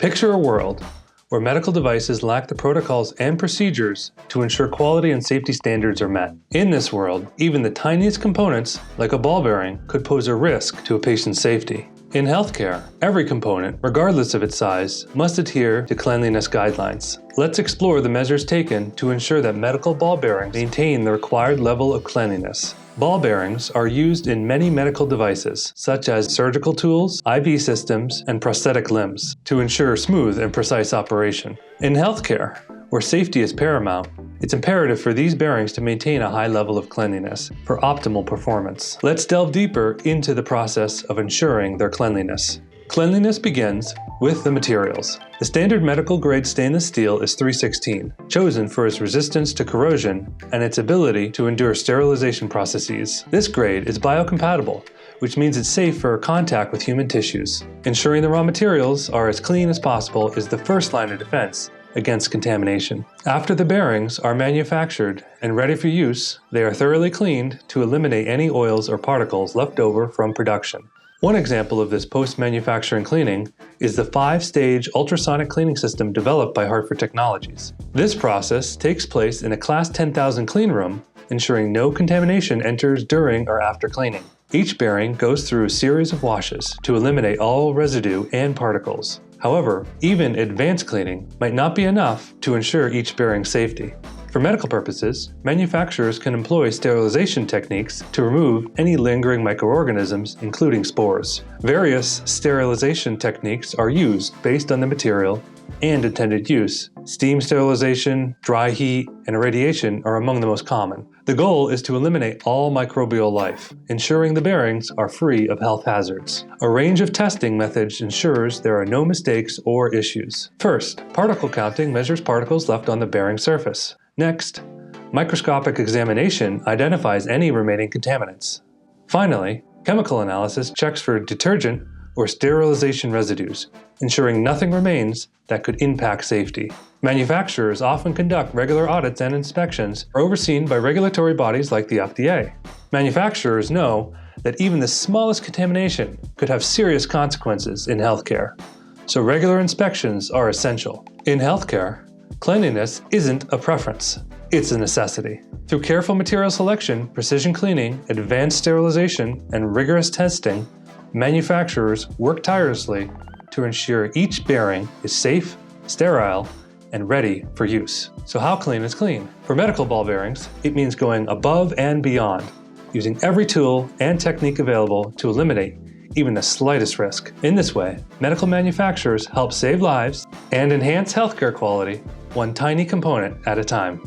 Picture a world where medical devices lack the protocols and procedures to ensure quality and safety standards are met. In this world, even the tiniest components, like a ball bearing, could pose a risk to a patient's safety. In healthcare, every component, regardless of its size, must adhere to cleanliness guidelines. Let's explore the measures taken to ensure that medical ball bearings maintain the required level of cleanliness. Ball bearings are used in many medical devices, such as surgical tools, IV systems, and prosthetic limbs, to ensure smooth and precise operation. In healthcare, where safety is paramount, it's imperative for these bearings to maintain a high level of cleanliness for optimal performance. Let's delve deeper into the process of ensuring their cleanliness. Cleanliness begins with the materials. The standard medical grade stainless steel is 316, chosen for its resistance to corrosion and its ability to endure sterilization processes. This grade is biocompatible, which means it's safe for contact with human tissues. Ensuring the raw materials are as clean as possible is the first line of defense against contamination. After the bearings are manufactured and ready for use, they are thoroughly cleaned to eliminate any oils or particles left over from production. One example of this post-manufacturing cleaning is the 5-stage ultrasonic cleaning system developed by Hartford Technologies. This process takes place in a Class 10,000 clean room, ensuring no contamination enters during or after cleaning. Each bearing goes through a series of washes to eliminate all residue and particles. However, even advanced cleaning might not be enough to ensure each bearing's safety. For medical purposes, manufacturers can employ sterilization techniques to remove any lingering microorganisms, including spores. Various sterilization techniques are used based on the material and intended use. Steam sterilization, dry heat, and irradiation are among the most common. The goal is to eliminate all microbial life, ensuring the bearings are free of health hazards. A range of testing methods ensures there are no mistakes or issues. First, particle counting measures particles left on the bearing surface. Next, microscopic examination identifies any remaining contaminants. Finally, chemical analysis checks for detergent or sterilization residues, ensuring nothing remains that could impact safety. Manufacturers often conduct regular audits and inspections overseen by regulatory bodies like the FDA. Manufacturers know that even the smallest contamination could have serious consequences in healthcare, so regular inspections are essential. In healthcare, cleanliness isn't a preference, it's a necessity. Through careful material selection, precision cleaning, advanced sterilization, and rigorous testing, manufacturers work tirelessly to ensure each bearing is safe, sterile, and ready for use. So how clean is clean? For medical ball bearings, it means going above and beyond, using every tool and technique available to eliminate even the slightest risk. In this way, medical manufacturers help save lives and enhance healthcare quality, one tiny component at a time.